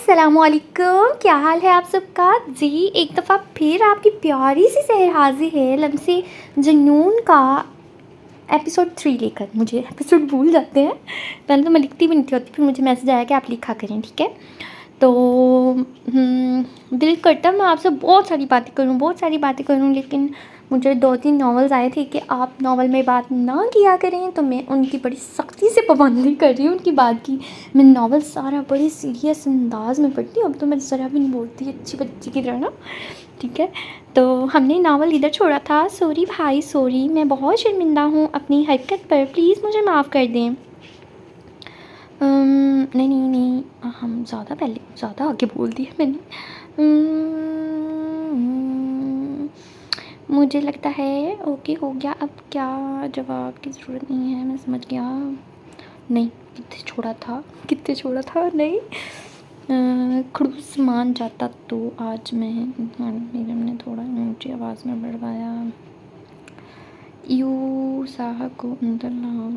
अस्सलामुअलैकुम, क्या हाल है आप सबका जी। एक दफ़ा फिर आपकी प्यारी सी सहर हाजिर है लम्से जुनून का एपिसोड 3 लेकर। मुझे एपिसोड भूल जाते हैं, पहले तो मैं लिखती भी नहीं होती, फिर मुझे मैसेज आया कि आप लिखा करें, ठीक है। तो दिल करता मैं आपसे बहुत सारी बातें करूँ, लेकिन मुझे 2-3 नॉवेल्स आए थे कि आप नॉवल में बात ना किया करें, तो मैं उनकी बड़ी सख्ती से पाबंदी कर रही हूँ उनकी बात की। मैं नॉवल सारा बड़े सीरियस अंदाज में पढ़ती हूँ, अब तो मैं ज़रा भी नहीं बोलती अच्छी बच्ची की तरह ना, ठीक है। तो हमने नावल इधर छोड़ा था। सॉरी भाई सॉरी, मैं बहुत शर्मिंदा हूँ अपनी हरकत पर, प्लीज़ मुझे माफ़ कर दें। नहीं, हम ज़्यादा आगे बोल दिया मैंने। मुझे लगता है ओके हो गया, अब क्या जवाब की ज़रूरत नहीं है, मैं समझ गया। नहीं, कितने छोड़ा था नहीं, खड़ूस मान जाता तो आज मेरे ने थोड़ा ऊँची आवाज़ में बढ़वाया। यू साहब को अंदर लाओ।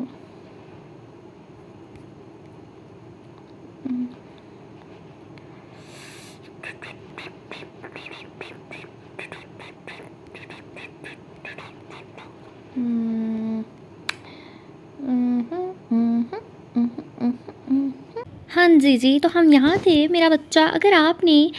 हाँ जी, तो हम यहाँ थे मेरा बच्चा। अगर आपने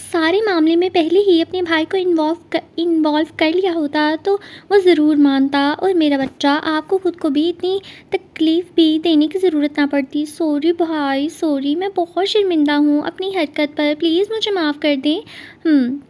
सारे मामले में पहले ही अपने भाई को इन्वॉल्व कर लिया होता तो वो ज़रूर मानता, और मेरा बच्चा आपको खुद को भी इतनी तकलीफ़ भी देने की ज़रूरत ना पड़ती। सॉरी भाई सॉरी, मैं बहुत शर्मिंदा हूँ अपनी हरकत पर, प्लीज़ मुझे माफ़ कर दें।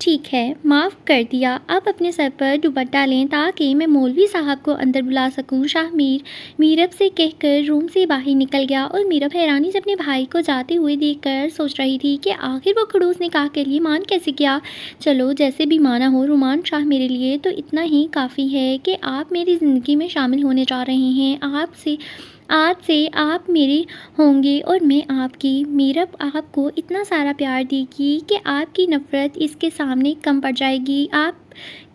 ठीक है, माफ़ कर दिया। अब अपने सर पर दुपट्टा लें ताकि मैं मौलवी साहब को अंदर बुला सकूँ। शाहमीर मीरब से कहकर रूम से बाहर निकल गया, और मीरब हैरानी से अपने भाई को जाते हुए देखकर सोच रही थी कि आखिर वो खड़ूस निकाह के लिए मान कैसे किया। चलो जैसे भी माना हो, रुमान शाह मेरे लिए तो इतना ही काफ़ी है कि आप मेरी ज़िंदगी में शामिल होने जा रहे हैं। आज से आप मेरे होंगे और मैं आपकी। मीरब आपको इतना सारा प्यार देगी कि आपकी नफ़रत इसके सामने कम पड़ जाएगी। आप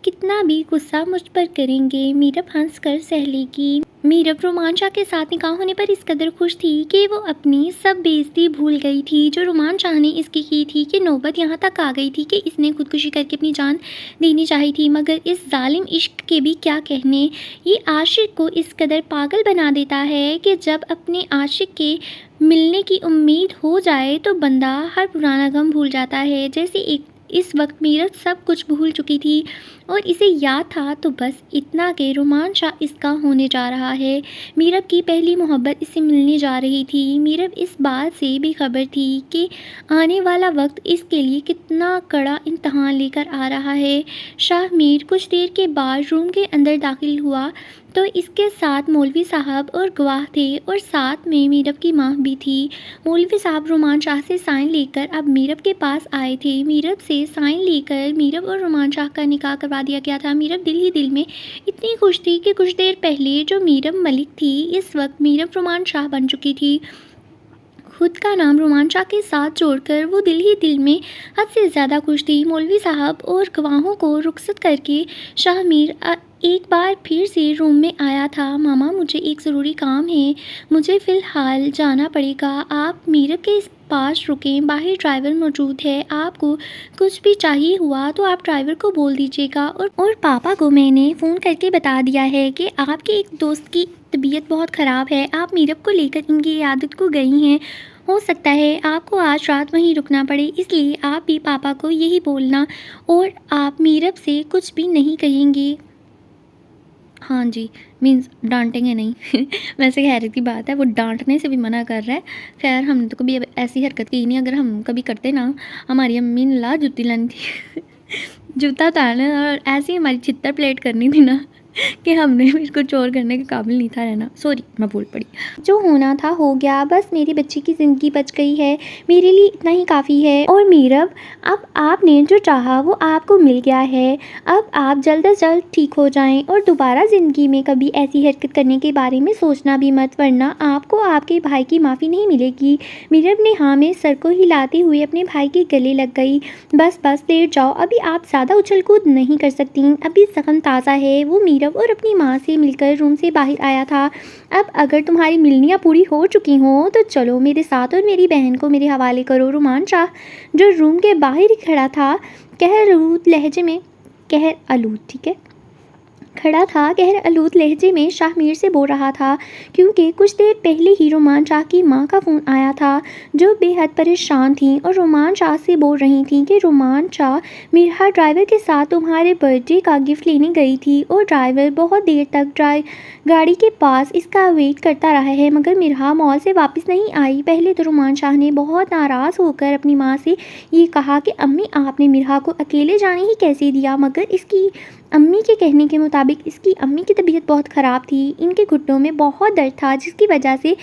कितना भी गुस्सा मुझ पर करेंगे, मीरब हंस कर सह लेगी। मीरब रुमान शाह के साथ निकाह होने पर इस कदर खुश थी कि वो अपनी सब बेइज्जती भूल गई थी जो रुमान शाह ने इसकी की थी, कि नौबत यहाँ तक आ गई थी कि इसने खुदकुशी करके अपनी जान देनी चाहिए थी। मगर इस जालिम इश्क के भी क्या कहने, ये आशिक को इस कदर पागल बना देता है कि जब अपने आशिक के मिलने की उम्मीद हो जाए तो बंदा हर पुराना गम भूल जाता है। जैसे इस वक्त मीरब सब कुछ भूल चुकी थी और इसे याद था तो बस इतना कि रुमान शाह इसका होने जा रहा है। मीरब की पहली मोहब्बत इससे मिलने जा रही थी। मीरब इस बात से बेखबर थी कि आने वाला वक्त इसके लिए कितना कड़ा इम्तहान लेकर आ रहा है। शाहमीर कुछ देर के बाद रूम के अंदर दाखिल हुआ तो इसके साथ मौलवी साहब और गवाह थे, और साथ में मीरब की माँ भी थी। मौलवी साहब रुमान शाह से साइन लेकर अब मीरब के पास आए थे। मीरब से साइन लेकर मीरब और रुमान शाह का निकाह करवा दिया गया था। मीरब दिल ही दिल में इतनी खुश थी कि कुछ देर पहले जो मीरब मलिक थी, इस वक्त मीरब रुमान शाह बन चुकी थी। खुद का नाम रुमान शाह के साथ जोड़कर वो दिल ही दिल में हद से ज़्यादा खुश थी। मौलवी साहब और गवाहों को रुखसत करके शाहमीर एक बार फिर से रूम में आया था। मामा, मुझे एक ज़रूरी काम है, मुझे फ़िलहाल जाना पड़ेगा। आप मीरब के पास रुकें, बाहर ड्राइवर मौजूद है। आपको कुछ भी चाहिए हुआ तो आप ड्राइवर को बोल दीजिएगा। और पापा को मैंने फ़ोन करके बता दिया है कि आपके एक दोस्त की तबीयत बहुत ख़राब है। आप मीरब को लेकर इनकी इयादत को गई हैं। हो सकता है आपको आज रात वहीं रुकना पड़े, इसलिए आप भी पापा को यही बोलना, और आप मीरब से कुछ भी नहीं कहेंगे। हाँ जी, मीन्स डांटेंगे नहीं। वैसे खैर की बात है, वो डांटने से भी मना कर रहा है। खैर हमने तो कभी ऐसी हरकत की नहीं, अगर हम कभी करते ना, हमारी अम्मी ने ला जूती लानी थी। जूता उतारना और ऐसी हमारी चित्तर प्लेट करनी थी ना कि हमने इसको चोर करने के काबिल नहीं था रहना। सॉरी, मैं भूल पड़ी। जो होना था हो गया, बस मेरी बच्ची की ज़िंदगी बच गई है, मेरे लिए इतना ही काफ़ी है। और मीरब, अब आपने जो चाहा वो आपको मिल गया है। अब आप जल्द अज जल्द ठीक हो जाएं और दोबारा ज़िंदगी में कभी ऐसी हरकत करने के बारे में सोचना भी मत, वरना आपको आपके भाई की माफ़ी नहीं मिलेगी। मीरब ने हाँ में सर को हिलाते हुए अपने भाई के गले लग गई। बस लेट जाओ, अभी आप ज़्यादा उछल कूद नहीं कर सकती, अभी ज़ख्म ताज़ा है। वो मीरब मीरव और अपनी माँ से मिलकर रूम से बाहर आया था। अब अगर तुम्हारी मिलनियाँ पूरी हो चुकी हों तो चलो मेरे साथ और मेरी बहन को मेरे हवाले करो। रुमान शाह जो रूम के बाहर ही खड़ा था कहर आलूद लहजे में शाहमीर से बोल रहा था, क्योंकि कुछ देर पहले ही रुमान शाह की माँ का फ़ोन आया था जो बेहद परेशान थी और रुमान शाह से बोल रही थी कि रुमान शाह मिरहा ड्राइवर के साथ तुम्हारे बर्थडे का गिफ्ट लेने गई थी और ड्राइवर बहुत देर तक गाड़ी के पास इसका वेट करता रहा है मगर मिरहा मॉल से वापस नहीं आई। पहले तो रुमान शाह ने बहुत नाराज़ होकर अपनी माँ से ये कहा कि अम्मी आपने मिरहा को अकेले जाने ही कैसे दिया, मगर इसकी अम्मी के कहने के मुताबिक इसकी अम्मी की तबीयत बहुत ख़राब थी, इनके घुटनों में बहुत दर्द था जिसकी वजह से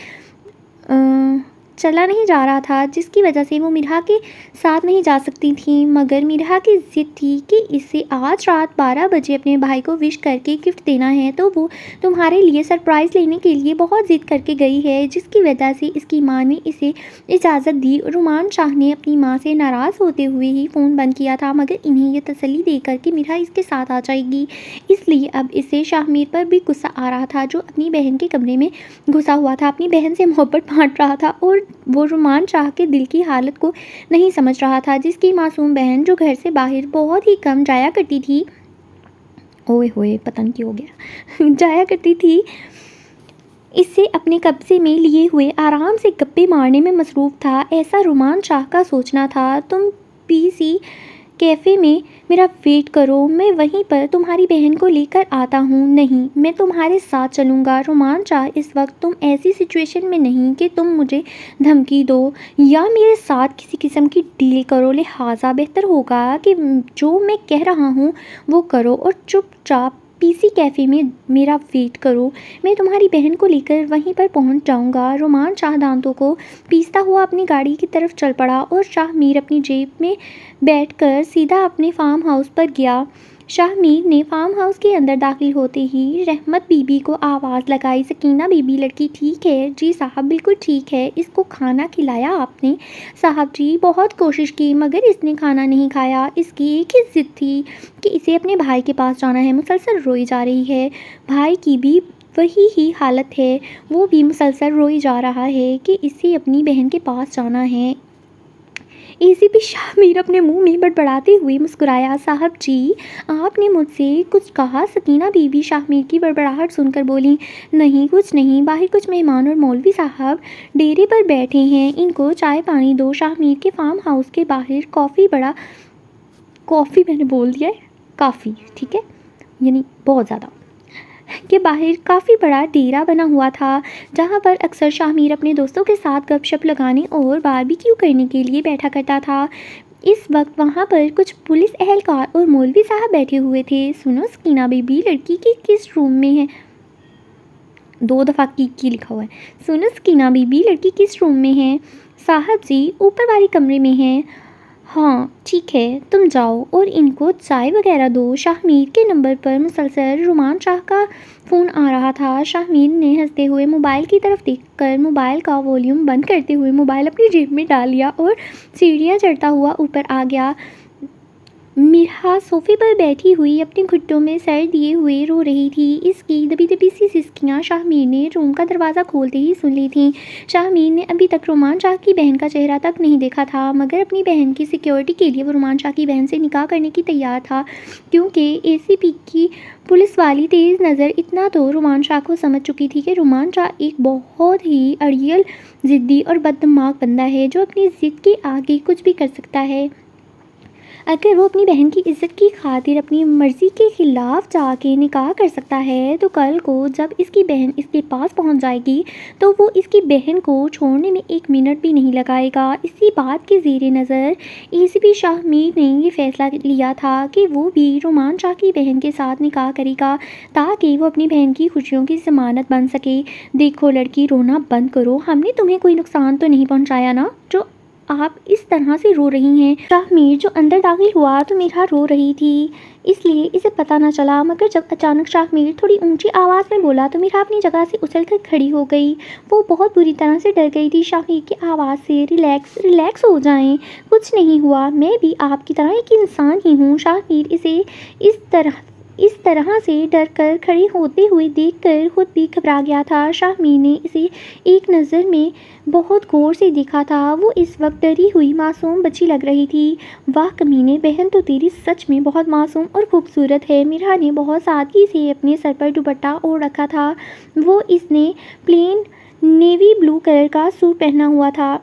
चला नहीं जा रहा था, जिसकी वजह से वो मिरहा के साथ नहीं जा सकती थी। मगर मिरहा की ज़िद थी कि इसे आज रात 12 बजे अपने भाई को विश करके गिफ्ट देना है, तो वो तुम्हारे लिए सरप्राइज़ लेने के लिए बहुत ज़िद करके गई है, जिसकी वजह से इसकी माँ ने इसे इजाज़त दी। रुमान शाह ने अपनी माँ से नाराज़ होते हुए ही फ़ोन बंद किया था, मगर इन्हें यह तसल्ली देकर कि मिरहा इसके साथ आ जाएगी, इसलिए अब इसे शाहमीर पर भी गुस्सा आ रहा था जो अपनी बहन के कमरे में घुसा हुआ था, अपनी बहन से मोहब्बत बांट रहा था और वो रुमान शाह के दिल की हालत को नहीं समझ रहा था, जिसकी मासूम बहन जो घर से बाहर बहुत ही कम जाया करती थी, ओए होए पता नहीं क्या हो गया जाया करती थी, इससे अपने कब्जे में लिए हुए आराम से गप्पे मारने में मसरूफ़ था। ऐसा रुमान शाह का सोचना था। तुम पीसी कैफ़े में मेरा वेट करो, मैं वहीं पर तुम्हारी बहन को लेकर आता हूँ। नहीं, मैं तुम्हारे साथ चलूँगा। रुमान शाह, इस वक्त तुम ऐसी सिचुएशन में नहीं कि तुम मुझे धमकी दो या मेरे साथ किसी किस्म की डील करो, लिहाजा बेहतर होगा कि जो मैं कह रहा हूँ वो करो और चुपचाप पीसी कैफ़े में मेरा वेट करो, मैं तुम्हारी बहन को लेकर वहीं पर पहुंच जाऊंगा। रुमान शाह दांतों को पीसता हुआ अपनी गाड़ी की तरफ चल पड़ा और शाहमीर अपनी जेब में बैठकर सीधा अपने फार्म हाउस पर गया। शाहमीर ने फार्म हाउस के अंदर दाखिल होते ही रहमत बीबी को आवाज़ लगाई, सकीना बीबी लड़की ठीक है? जी साहब बिल्कुल ठीक है। इसको खाना खिलाया आपने? साहब जी बहुत कोशिश की मगर इसने खाना नहीं खाया। इसकी एक ही ज़िद थी कि इसे अपने भाई के पास जाना है, मुसलसल रोई जा रही है। भाई की भी वही ही हालत है, वो भी मुसलसल रोई जा रहा है कि इसे अपनी बहन के पास जाना है। एसीपी शाहमीर अपने मुंह में बड़बड़ाते हुए मुस्कुराया, साहब जी आपने मुझसे कुछ कहा? सकीना बीबी शाहमीर की बड़बड़ाहट सुनकर बोली, नहीं कुछ नहीं, बाहर कुछ मेहमान और मौलवी साहब डेरे पर बैठे हैं, इनको चाय पानी दो। शाहमीर के फार्म हाउस के बाहर कॉफ़ी मैंने बोल दिया है, काफ़ी ठीक है, यानी बहुत ज़्यादा के बाहर काफ़ी बड़ा डेरा बना हुआ था, जहाँ पर अक्सर शाहमीर अपने दोस्तों के साथ गपशप लगाने और बारबेक्यू करने के लिए बैठा करता था। इस वक्त वहाँ पर कुछ पुलिस एहलकार और मौलवी साहब बैठे हुए थे। सुनो सकीना बीबी लड़की की किस रूम में है? 2 दफ़ा की लिखा हुआ है। सुनो सकीना बीबी लड़की किस रूम में है? साहब जी ऊपर वाले कमरे में है। हाँ ठीक है, तुम जाओ और इनको चाय वगैरह दो। शाहमीर के नंबर पर मुसलसल रुमान शाह का फ़ोन आ रहा था। शाहमीर ने हंसते हुए मोबाइल की तरफ देखकर मोबाइल का वॉल्यूम बंद करते हुए मोबाइल अपनी जेब में डाल लिया और सीढ़ियाँ चढ़ता हुआ ऊपर आ गया। मिरहा सोफे पर बैठी हुई अपने घुट्टों में सर दिए हुए रो रही थी। इसकी दबी दबी सी सिसकियाँ शाहमीर ने रूम का दरवाज़ा खोलते ही सुन ली थीं। शाहमीर ने अभी तक रुमान शाह की बहन का चेहरा तक नहीं देखा था, मगर अपनी बहन की सिक्योरिटी के लिए वो रुमान शाह की बहन से निकाह करने की तैयार था, क्योंकि एसीपी की पुलिस वाली तेज़ नज़र इतना तो रुमान शाह को समझ चुकी थी कि रुमान शाह एक बहुत ही अड़ियल, ज़िद्दी और बददिमाग बंदा है जो अपनी ज़िद के आगे कुछ भी कर सकता है। अगर वो अपनी बहन की इज़्ज़त की खातिर अपनी मर्ज़ी के ख़िलाफ़ जाके निकाह कर सकता है, तो कल को जब इसकी बहन इसके पास पहुंच जाएगी तो वो इसकी बहन को छोड़ने में 1 मिनट भी नहीं लगाएगा। इसी बात के ज़ेरे नज़र एसीपी शाहमीर ने ये फ़ैसला लिया था कि वो भी रुमान शाह की बहन के साथ निकाह करेगा, ताकि वो अपनी बहन की खुशियों की ज़मानत बन सके। देखो लड़की, रोना बंद करो, हमने तुम्हें कोई नुकसान तो नहीं पहुँचाया ना, जो आप इस तरह से रो रही हैं। शाहमीर जो अंदर दाखिल हुआ तो मिरहा रो रही थी, इसलिए इसे पता न चला, मगर जब अचानक शाहमीर थोड़ी ऊंची आवाज़ में बोला तो मिरहा अपनी जगह से उछलकर खड़ी हो गई। वो बहुत बुरी तरह से डर गई थी शाहमीर की आवाज़ से। रिलैक्स हो जाएं, कुछ नहीं हुआ, मैं भी आपकी तरह एक इंसान ही हूँ। शाहमीर इस तरह से डर कर खड़े होते हुए देखकर खुद भी घबरा गया था। शाहमीर ने इसे एक नज़र में बहुत गौर से देखा था। वो इस वक्त डरी हुई मासूम बच्ची लग रही थी। वाह कमीने, बहन तो तेरी सच में बहुत मासूम और खूबसूरत है। मिरहा ने बहुत सादगी से अपने सर पर दुपट्टा ओढ़ रखा था। वो इसने प्लेन नेवी ब्लू कलर का सूट पहना हुआ था।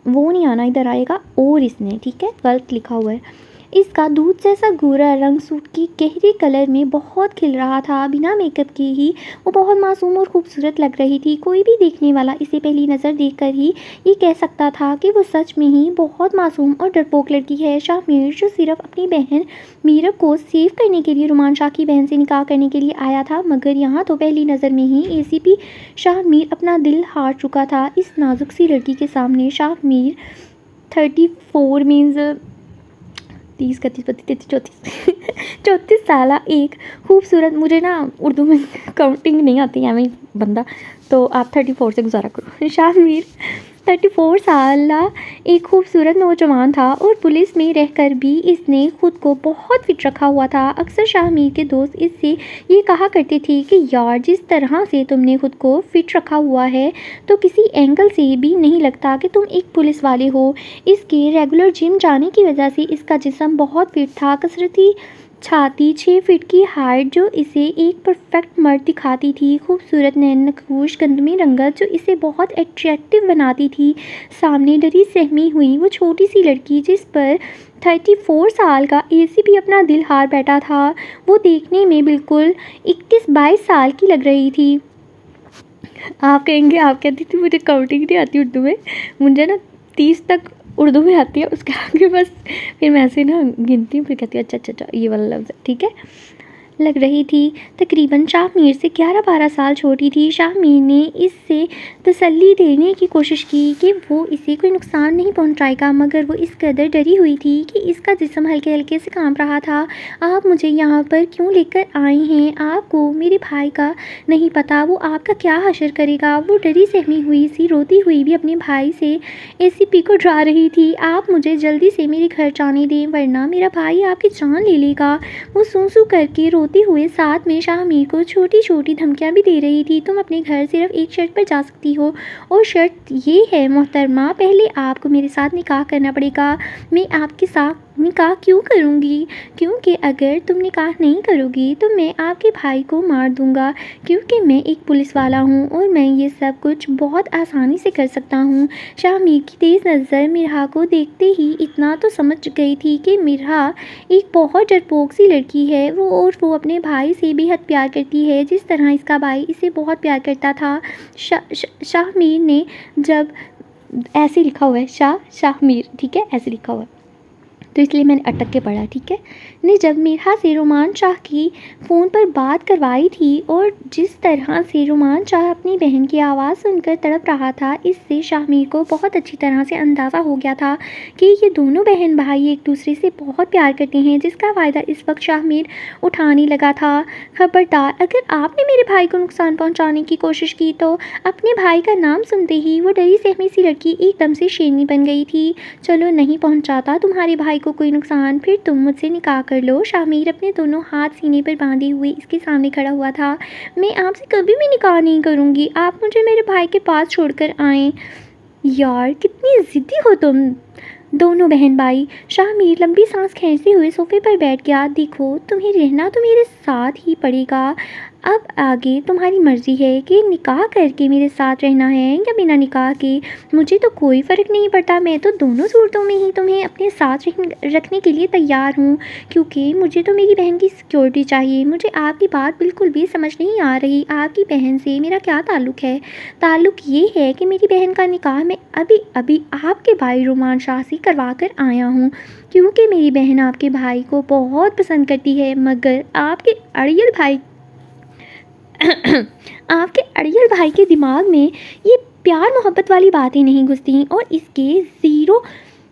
वो नहीं आना, इधर आएगा। और इसने, ठीक है, गलत लिखा हुआ है। इसका दूध जैसा गोरा रंग सूट की गहरे कलर में बहुत खिल रहा था। बिना मेकअप के ही वो बहुत मासूम और खूबसूरत लग रही थी। कोई भी देखने वाला इसे पहली नज़र देखकर ही ये कह सकता था कि वो सच में ही बहुत मासूम और डरपोक लड़की है। शाहमीर जो सिर्फ अपनी बहन मीरब को सेव करने के लिए रुमान शाह की बहन से निकाह करने के लिए आया था, मगर यहाँ तो पहली नज़र में ही ACP शाहमीर अपना दिल हार चुका था। इस नाजुक सी लड़की के सामने शाहमीर 34 मीन्स 30, 31, 32, 33, 34 साल एक खूबसूरत, मुझे ना उर्दू में काउंटिंग नहीं आती है मैं बंदा, तो आप 34 से गुजारा करो। शाहमीर 34 साल एक खूबसूरत नौजवान था और पुलिस में रहकर भी इसने खुद को बहुत फिट रखा हुआ था। अक्सर शाहमीर के दोस्त इससे ये कहा करते थे कि यार, जिस तरह से तुमने खुद को फिट रखा हुआ है तो किसी एंगल से भी नहीं लगता कि तुम एक पुलिस वाले हो। इसके रेगुलर जिम जाने की वजह से इसका जिस्म बहुत फिट था। कसरती छाती, 6 फीट की हाइट जो इसे एक परफेक्ट मर्द दिखाती थी। खूबसूरत नैन नक्श गंदमी रंगत जो इसे बहुत अट्रैक्टिव बनाती थी। सामने डरी सहमी हुई वो छोटी सी लड़की जिस पर 34 साल का ACP अपना दिल हार बैठा था। वो देखने में बिल्कुल 21-22 साल की लग रही थी। आप कहेंगे, आप कहती थी मुझे काउंटिंग नहीं आती उर्दू में, मुझे ना 30 तक उर्दू में आती है, उसके आगे बस फिर मैं ऐसे ना गिनती हूँ, फिर कहती हूँ अच्छा अच्छा ये वाला लफ्ज़ है, ठीक है। लग रही थी तकरीबन शाहमीर से 11-12 साल छोटी थी। शाहमीर ने इससे तसल्ली देने की कोशिश की कि वो इसे कोई नुकसान नहीं पहुंचाएगा, मगर वो इस कदर डरी हुई थी कि इसका जिस्म हल्के हल्के से कांप रहा था। आप मुझे यहाँ पर क्यों लेकर आए हैं? आपको मेरे भाई का नहीं पता, वो आपका क्या हशर करेगा। वो डरी सहमी हुई सी रोती हुई भी अपने भाई से ACP को डरा रही थी। आप मुझे जल्दी से मेरे घर जाने दें वरना मेरा भाई आपकी जान ले लेगा। वो सूं करके रोते हुए साथ में शाहमीर को छोटी छोटी धमकियां भी दे रही थी। तुम अपने घर सिर्फ एक शर्त पर जा सकती हो और शर्त ये है मोहतरमा, पहले आपको मेरे साथ निकाह करना पड़ेगा। मैं आपके साथ निकाह क्यों करूँगी? क्योंकि अगर तुम निकाह नहीं करोगी तो मैं आपके भाई को मार दूँगा, क्योंकि मैं एक पुलिस वाला हूँ और मैं ये सब कुछ बहुत आसानी से कर सकता हूँ। शाहमीर की तेज़ नज़र मिरहा को देखते ही इतना तो समझ गई थी कि मिरहा एक बहुत डरपोक सी लड़की है। वो अपने भाई से बेहद प्यार करती है जिस तरह इसका भाई इसे बहुत प्यार करता था। शाहमीर ने जब ऐसे लिखा हुआ है शाहमीर, ठीक है, ऐसे लिखा हुआ है तो इसलिए मैंने अटक के पढ़ा, ठीक है। ने जब मिरहा से रुमान शाह की फ़ोन पर बात करवाई थी और जिस तरह से रुमान शाह अपनी बहन की आवाज़ सुनकर तड़प रहा था, इससे शाहमीर को बहुत अच्छी तरह से अंदाज़ा हो गया था कि ये दोनों बहन भाई एक दूसरे से बहुत प्यार करते हैं, जिसका फ़ायदा इस वक्त शाहमीर उठाने लगा था। खबरदार, अगर आपने मेरे भाई को नुकसान पहुँचाने की कोशिश की तो। अपने भाई का नाम सुनते ही वो डरी सहमी सी लड़की एकदम से शेरनी बन गई थी। चलो, नहीं पहुँचाता तुम्हारे भाई को कोई नुकसान, फिर तुम मुझसे निकाह कर लो। शाहमीर अपने दोनों हाथ सीने पर बांधे हुए इसके सामने खड़ा हुआ था। मैं आपसे कभी भी निकाह नहीं करूँगी, आप मुझे मेरे भाई के पास छोड़कर आएँ। यार, कितनी ज़िद्दी हो तुम दोनों बहन भाई। शाहमीर लंबी सांस खींचते हुए सोफे पर बैठ गया। देखो, तुम्हें रहना तो मेरे साथ ही पड़ेगा। अब आगे तुम्हारी मर्ज़ी है कि निकाह करके मेरे साथ रहना है या बिना निकाह के, मुझे तो कोई फ़र्क नहीं पड़ता। मैं तो दोनों सूरतों में ही तुम्हें अपने साथ रखने के लिए तैयार हूँ, क्योंकि मुझे तो मेरी बहन की सिक्योरिटी चाहिए। मुझे आपकी बात बिल्कुल भी समझ नहीं आ रही। आपकी बहन से मेरा क्या ताल्लुक़ है? ताल्लुक़ ये है कि मेरी बहन का निकाह मैं अभी आपके भाई रुमान शाह से करवा कर आया हूँ, क्योंकि मेरी बहन आपके भाई को बहुत पसंद करती है, मगर आपके अड़ियल भाई के दिमाग में ये प्यार मोहब्बत वाली बातें नहीं घुसती और इसके ज़ीरो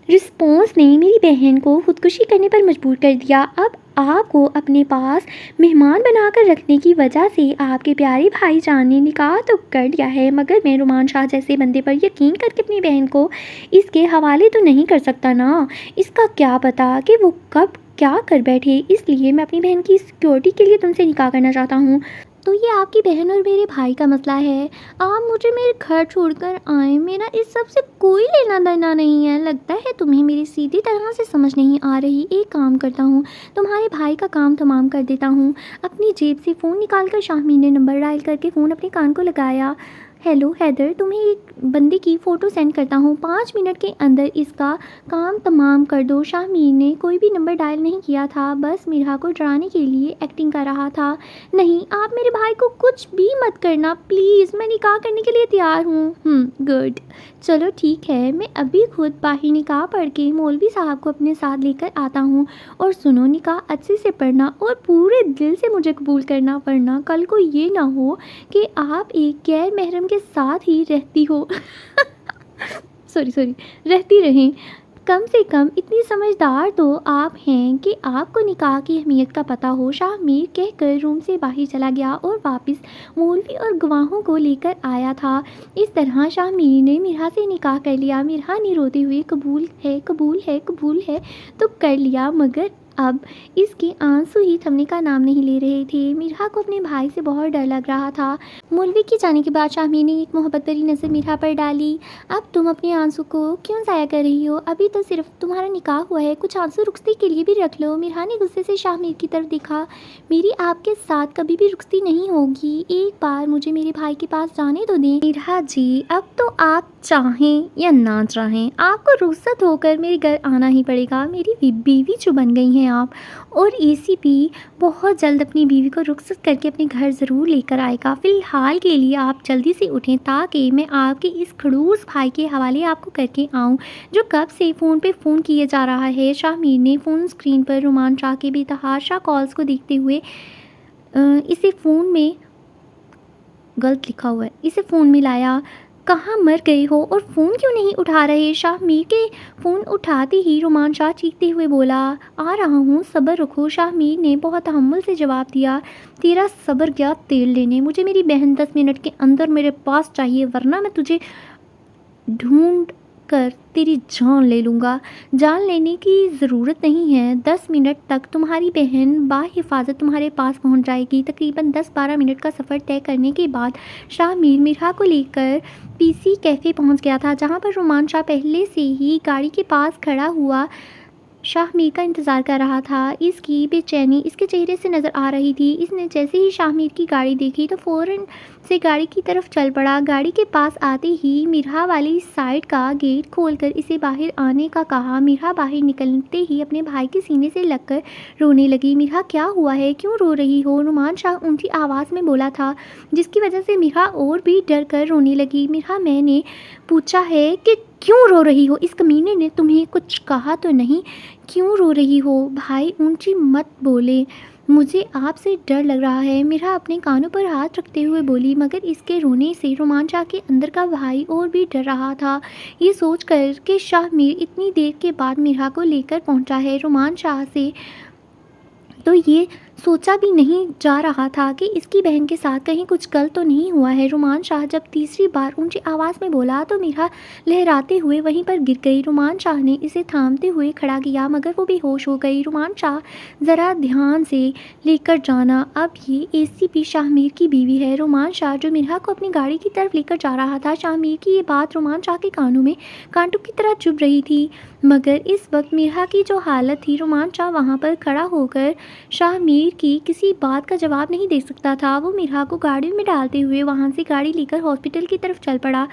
रिस्पॉन्स ने मेरी बहन को खुदकुशी करने पर मजबूर कर दिया। अब आपको अपने पास मेहमान बनाकर रखने की वजह से आपके प्यारे भाईजान ने निकाह तो कर दिया है, मगर मैं रुमान शाह जैसे बंदे पर यकीन करके अपनी बहन को इसके हवाले तो नहीं कर सकता ना। इसका क्या पता कि वो कब क्या कर बैठे, इसलिए मैं अपनी बहन की सिक्योरिटी के लिए तुमसे निकाह करना चाहता हूँ। तो ये आपकी बहन और मेरे भाई का मसला है। आप मुझे मेरे घर छोड़कर आए, मेरा इस सब से कोई लेना देना नहीं है। लगता है तुम्हें मेरी सीधी तरह से समझ नहीं आ रही। एक काम करता हूँ, तुम्हारे भाई का काम तमाम कर देता हूँ। अपनी जेब से फ़ोन निकालकर शाहमीर ने नंबर डायल करके फ़ोन अपने कान को लगाया। हेलो हैदर, तुम्हें एक बंदे की फ़ोटो सेंड करता हूँ, 5 मिनट के अंदर इसका काम तमाम कर दो। शाहमीर ने कोई भी नंबर डायल नहीं किया था, बस मिरहा को डराने के लिए एक्टिंग कर रहा था। नहीं, आप मेरे भाई को कुछ भी मत करना प्लीज़, मैं निकाह करने के लिए तैयार हूँ। गुड, चलो ठीक है, मैं अभी खुद बाही निकाह पढ़ के मौलवी साहब को अपने साथ लेकर आता हूँ। और सुनो, निकाह अच्छे से पढ़ना और पूरे दिल से मुझे कबूल करना, वरना कल को ये ना हो कि आप एक गैर महरम के साथ ही रहती हो सॉरी रहती रहें। कम से कम इतनी समझदार तो आप हैं कि आपको निकाह की अहमियत का पता हो। शाहमीर कहकर रूम से बाहर चला गया और वापस मौलवी और गवाहों को लेकर आया था। इस तरह शाहमीर ने मिरहा से निकाह कर लिया। मिरहा ने रोते हुए कबूल है कबूल है कबूल है तो कर लिया, मगर अब इसके आंसू ही थमने का नाम नहीं ले रहे थे। मिरहा को अपने भाई से बहुत डर लग रहा था। मौलवी के जाने के बाद शाहमीर ने एक मोहब्बत भरी नज़र मिरहा पर डाली। अब तुम अपने आंसू को क्यों ज़ाया कर रही हो? अभी तो सिर्फ तुम्हारा निकाह हुआ है, कुछ आंसू रुखसती के लिए भी रख लो। मिरहा ने गुस्से से शाहमीर की तरफ देखा। मेरी आपके साथ कभी भी रुखसती नहीं होगी, एक बार मुझे मेरे भाई के पास जाने तो दें। मिरहा जी, अब तो आप चाहें या ना चाहें आपको रुखसत होकर मेरे घर आना ही पड़ेगा। मेरी बीवी जो बन गई हैं आप, और एसीपी बहुत जल्द अपनी बीवी को रुखसत करके अपने घर ज़रूर लेकर आएगा। फ़िलहाल के लिए आप जल्दी से उठें ताकि मैं आपके इस खड़ूस भाई के हवाले आपको करके आऊँ जो कब से फ़ोन पे फ़ोन किए जा रहा है। शाहमीर ने फ़ोन स्क्रीन पर रुमान शाह के बेतहाशा कॉल्स को देखते हुए इसे फ़ोन में गलत लिखा हुआ है, इसे फ़ोन में लाया। कहाँ मर गए हो और फ़ोन क्यों नहीं उठा रहे? शाहमीर के फ़ोन उठाते ही रुमान शाह चीखते हुए बोला, आ रहा हूँ, सब्र रखो। शाहमीर ने बहुत तहम्मुल से जवाब दिया, तेरा सब्र गया तेल लेने। मुझे मेरी बहन 10 मिनट के अंदर मेरे पास चाहिए, वरना मैं तुझे ढूंढ कर तेरी जान ले लूँगा। जान लेने की ज़रूरत नहीं है, 10 मिनट तक तुम्हारी बहन बाहिफाजत तुम्हारे पास पहुंच जाएगी। तकरीबन 10-12 मिनट का सफ़र तय करने के बाद शाहमीर मिरहा को लेकर पीसी कैफ़े पहुंच गया था, जहां पर रुमान शाह पहले से ही गाड़ी के पास खड़ा हुआ शाहमीर का इंतज़ार कर रहा था। इसकी बेचैनी इसके चेहरे से नज़र आ रही थी। इसने जैसे ही शाहमीर की गाड़ी देखी तो फ़ौरन से गाड़ी की तरफ चल पड़ा। गाड़ी के पास आते ही मिरहा वाली साइड का गेट खोलकर इसे बाहर आने का कहा। मिरहा बाहर निकलते ही अपने भाई के सीने से लगकर रोने लगी। मिरहा, क्या हुआ है, क्यों रो रही हो? रुमान शाह ऊंची आवाज़ में बोला था, जिसकी वजह से मिरहा और भी डर कर रोने लगी। मिरहा, मैंने पूछा है कि क्यों रो रही हो? इस कमीने ने तुम्हें कुछ कहा तो नहीं? क्यों रो रही हो? भाई ऊंची मत बोले, मुझे आपसे डर लग रहा है। मिरहा अपने कानों पर हाथ रखते हुए बोली, मगर इसके रोने से रुमान शाह के अंदर का भाई और भी डर रहा था। ये सोच कर कि शाहमीर इतनी देर के बाद मिरहा को लेकर पहुंचा है, रुमान शाह से तो ये सोचा भी नहीं जा रहा था कि इसकी बहन के साथ कहीं कुछ गलत तो नहीं हुआ है। रुमान शाह जब तीसरी बार ऊंची आवाज़ में बोला तो मिरहा लहराते हुए वहीं पर गिर गई। रुमान शाह ने इसे थामते हुए खड़ा किया, मगर वो बेहोश हो गई। रुमान शाह, ज़रा ध्यान से लेकर जाना, अब ये एसीपी शाहमीर की बीवी है। रुमान शाह, जो मिरहा को अपनी गाड़ी की तरफ लेकर जा रहा था। शाहमीर की ये बात रुमान शाह के कानों में कांटों की तरह चुभ रही थी, मगर इस वक्त मिरहा की जो हालत थी, रुमान शाह वहाँ पर खड़ा होकर शाहमीर की किसी बात का जवाब नहीं दे सकता था। वो मिरहा को गाड़ी में डालते हुए वहाँ से गाड़ी लेकर हॉस्पिटल की तरफ चल पड़ा।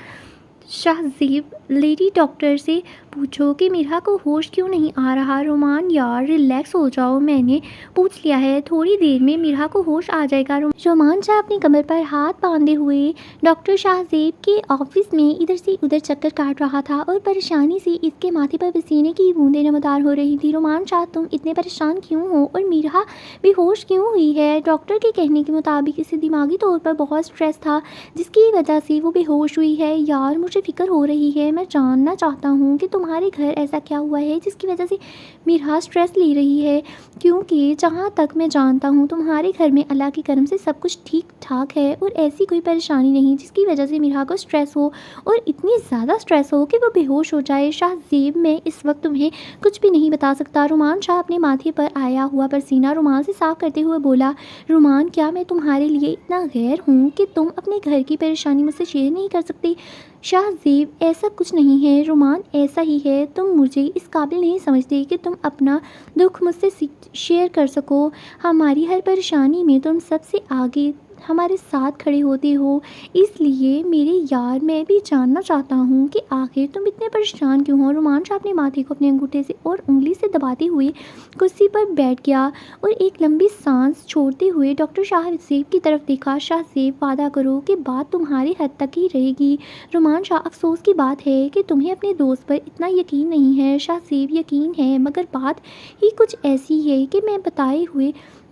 शाहज़ेब, लेडी डॉक्टर से पूछो कि मिरहा को होश क्यों नहीं आ रहा। रोमान यार, रिलैक्स हो जाओ, मैंने पूछ लिया है, थोड़ी देर में मिरहा को होश आ जाएगा। रोमान शाह अपनी कमर पर हाथ बांधे हुए डॉक्टर शाहज़ेब के ऑफिस में इधर से उधर चक्कर काट रहा था और परेशानी से इसके माथे पर पसीने की बूंदें नमदार हो रही थी। रोमान शाह, तुम इतने परेशान क्यों हो और मिरहा बेहोश क्यों हुई है? डॉक्टर के कहने के मुताबिक इसे दिमागी तौर पर बहुत स्ट्रेस था, जिसकी वजह से वो बेहोश हुई है। यार, मुझे मुझे फ़िक्र हो रही है। मैं जानना चाहता हूँ कि तुम्हारे घर ऐसा क्या हुआ है जिसकी वजह से मिरहा स्ट्रेस ले रही है, क्योंकि जहाँ तक मैं जानता हूँ तुम्हारे घर में अल्लाह के करम से सब कुछ ठीक-ठाक है और ऐसी कोई परेशानी नहीं जिसकी वजह से मिरहा को स्ट्रेस हो और इतनी ज़्यादा स्ट्रेस हो कि वो बेहोश हो जाए। शाहज़ेब, मैं इस वक्त तुम्हें कुछ भी नहीं बता सकता। रुमान शाह अपने माथे पर आया हुआ पसीना रुमाल से साफ करते हुए बोला, रुमान, क्या मैं तुम्हारे लिए इतना गैर हूँ कि तुम अपने घर की परेशानी मुझसे शेयर नहीं कर सकती? शाहज़ेब, ऐसा कुछ नहीं है रुमान, ऐसा ही है। तुम मुझे इस काबिल नहीं समझते कि तुम अपना दुख मुझसे शेयर कर सको। हमारी हर परेशानी में तुम सबसे आगे हमारे साथ खड़े होते हो। इसलिए मेरे यार, मैं भी जानना चाहता हूँ कि आखिर तुम इतने परेशान क्यों हो? रुमान शाह अपने माथे को अपने अंगूठे से और उंगली से दबाते हुए कुर्सी पर बैठ गया और एक लंबी सांस छोड़ते हुए डॉक्टर शाहज़ेब की तरफ देखा। शाहज़ेब, वादा करो कि बात तुम्हारी हद तक ही रहेगी। रुमान शाह, अफसोस की बात है कि तुम्हें अपने दोस्त पर इतना यकीन नहीं है। शाहज़ेब, यकीन है, मगर बात ही कुछ ऐसी है कि मैं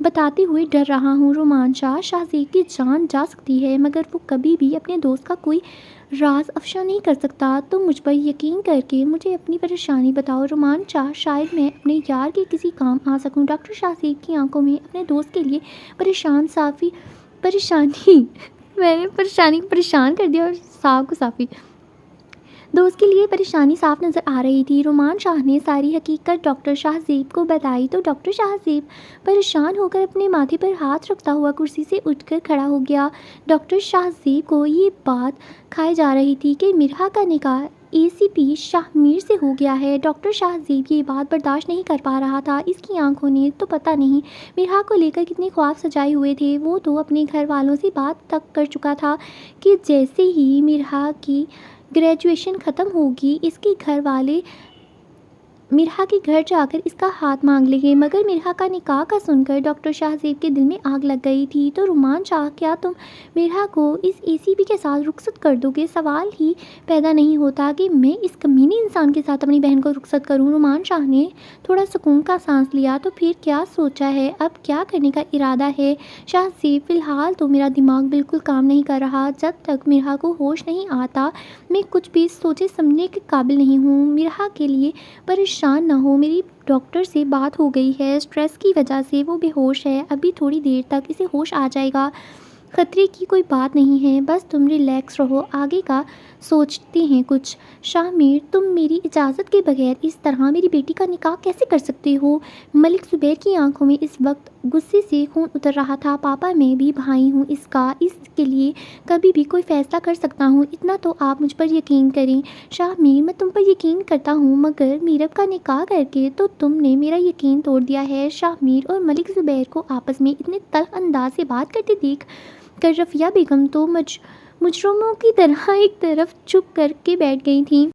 बताते हुए डर रहा हूँ। रुमान शाह, शाहज़ेब की जान जा सकती है मगर वो कभी भी अपने दोस्त का कोई राज अफ़शा नहीं कर सकता। तुम मुझ पर यकीन करके मुझे अपनी परेशानी बताओ। रुमान शाह, शायद मैं अपने यार के किसी काम आ सकूं। डॉक्टर शाहज़ेब की आंखों में अपने दोस्त के लिए परेशानी मैंने परेशान कर दिया और साफ को साफ़ी दोस्त के लिए परेशानी साफ नज़र आ रही थी। रुमान शाह ने सारी हकीकत डॉक्टर शाहज़ेब को बताई तो डॉक्टर शाहज़ेब परेशान होकर अपने माथे पर हाथ रखता हुआ कुर्सी से उठकर खड़ा हो गया। डॉक्टर शाहज़ेब को ये बात खाई जा रही थी कि मिरहा का निकाह एसीपी शाहमीर से हो गया है। डॉक्टर शाहज़ेब ये बात बर्दाश्त नहीं कर पा रहा था। इसकी आंखों ने तो पता नहीं मिरहा को लेकर कितने ख्वाब सजाए हुए थे। वो तो अपने घर वालों से बात तक कर चुका था कि जैसे ही मिरहा की ग्रेजुएशन ख़त्म होगी इसके घर वाले मिरहा के घर जाकर इसका हाथ मांग लेंगे। मगर मिरहा का निकाह का सुनकर डॉक्टर शाहज़ेब के दिल में आग लग गई थी। तो रुमान शाह, क्या तुम मिरहा को इस एसीपी के साथ रुखसत कर दोगे? सवाल ही पैदा नहीं होता कि मैं इस कमीने इंसान के साथ अपनी बहन को रुखसत करूं। रुमान शाह ने थोड़ा सुकून का सांस लिया। तो फिर क्या सोचा है? अब क्या करने का इरादा है? शाहज़ेब, फ़िलहाल तो मेरा दिमाग बिल्कुल काम नहीं कर रहा। जब तक मिरहा को होश नहीं आता मैं कुछ भी सोचे समझने के काबिल नहीं हूँ। मिरहा के लिए परेशान ना हो, मेरी डॉक्टर से बात हो गई है। स्ट्रेस की वजह से वो बेहोश है। अभी थोड़ी देर तक इसे होश आ जाएगा। खतरे की कोई बात नहीं है, बस तुम रिलैक्स रहो, आगे का सोचते हैं कुछ। शाहमीर, तुम मेरी इजाज़त के बगैर इस तरह मेरी बेटी का निकाह कैसे कर सकते हो? मलिक ज़ुबैर की आंखों में इस वक्त गुस्से से खून उतर रहा था। पापा, मैं भी भाई हूँ इसके लिए कभी भी कोई फ़ैसला कर सकता हूँ, इतना तो आप मुझ पर यकीन करें। शाहमीर, मैं तुम पर यकीन करता हूँ मगर मीरब का निकाह करके तो तुमने मेरा यकीन तोड़ दिया है। शाहमीर और मलिक ज़ुबैर को आपस में इतने तल्ख़ अंदाज से बात करते देख कर रफ़िया बेगम तो मुजरिमों की तरह एक तरफ चुप करके बैठ गई थीं।